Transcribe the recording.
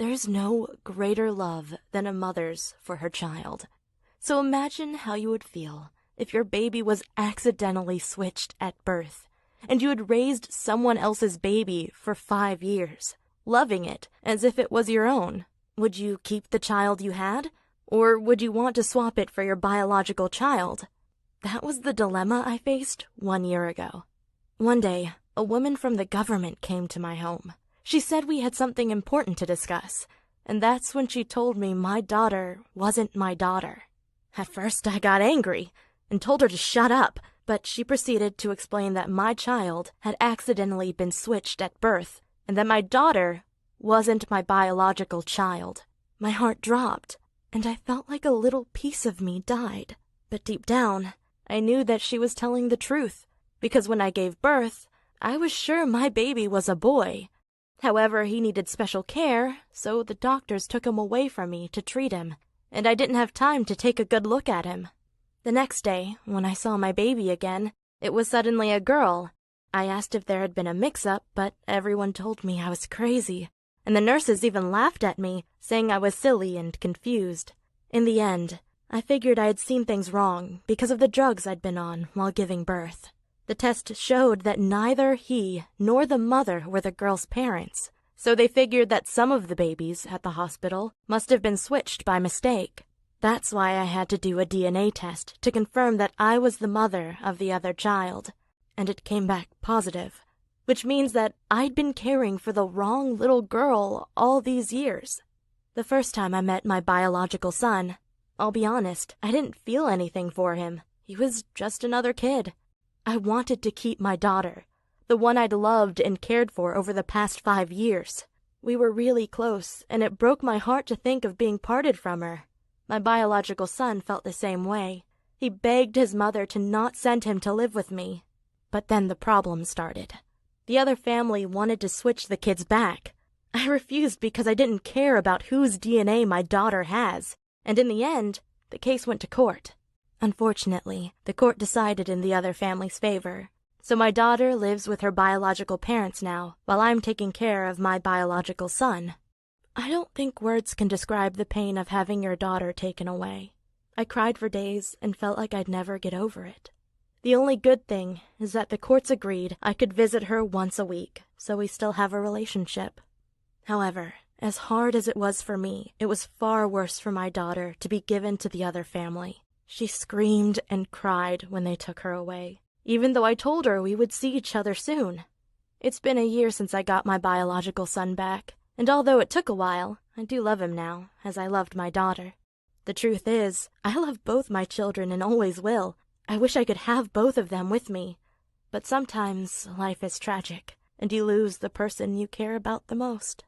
There's no greater love than a mother's for her child. So imagine how you would feel if your baby was accidentally switched at birth, and you had raised someone else's baby for 5 years, loving it as if it was your own. Would you keep the child you had? Or would you want to swap it for your biological child? That was the dilemma I faced 1 year ago. One day, a woman from the government came to my home. She said we had something important to discuss, and that's when she told me my daughter wasn't my daughter. At first, I got angry and told her to shut up, but she proceeded to explain that my child had accidentally been switched at birth, and that my daughter wasn't my biological child. My heart dropped, and I felt like a little piece of me died. But deep down, I knew that she was telling the truth, because when I gave birth, I was sure my baby was a boy. However, he needed special care, so the doctors took him away from me to treat him, and I didn't have time to take a good look at him. The next day, when I saw my baby again, it was suddenly a girl. I asked if there had been a mix-up, but everyone told me I was crazy, and the nurses even laughed at me, saying I was silly and confused. In the end, I figured I had seen things wrong because of the drugs I'd been on while giving birth. The test showed that neither he nor the mother were the girl's parents, so they figured that some of the babies at the hospital must have been switched by mistake. That's why I had to do a DNA test to confirm that I was the mother of the other child, and it came back positive, which means that I'd been caring for the wrong little girl all these years. The first time I met my biological son, I'll be honest, I didn't feel anything for him. He was just another kid. I wanted to keep my daughter, the one I'd loved and cared for over the past 5 years. We were really close, and it broke my heart to think of being parted from her. My biological son felt the same way. He begged his mother to not send him to live with me. But then the problem started. The other family wanted to switch the kids back. I refused because I didn't care about whose DNA my daughter has, and in the end, the case went to court. Unfortunately, the court decided in the other family's favor, so my daughter lives with her biological parents now, while I'm taking care of my biological son. I don't think words can describe the pain of having your daughter taken away. I cried for days and felt like I'd never get over it. The only good thing is that the courts agreed I could visit her once a week, so we still have a relationship. However, as hard as it was for me, it was far worse for my daughter to be given to the other family. She screamed and cried when they took her away, even though I told her we would see each other soon. It's been a year since I got my biological son back, and although it took a while, I do love him now, as I loved my daughter. The truth is, I love both my children and always will. I wish I could have both of them with me. But sometimes life is tragic, and you lose the person you care about the most.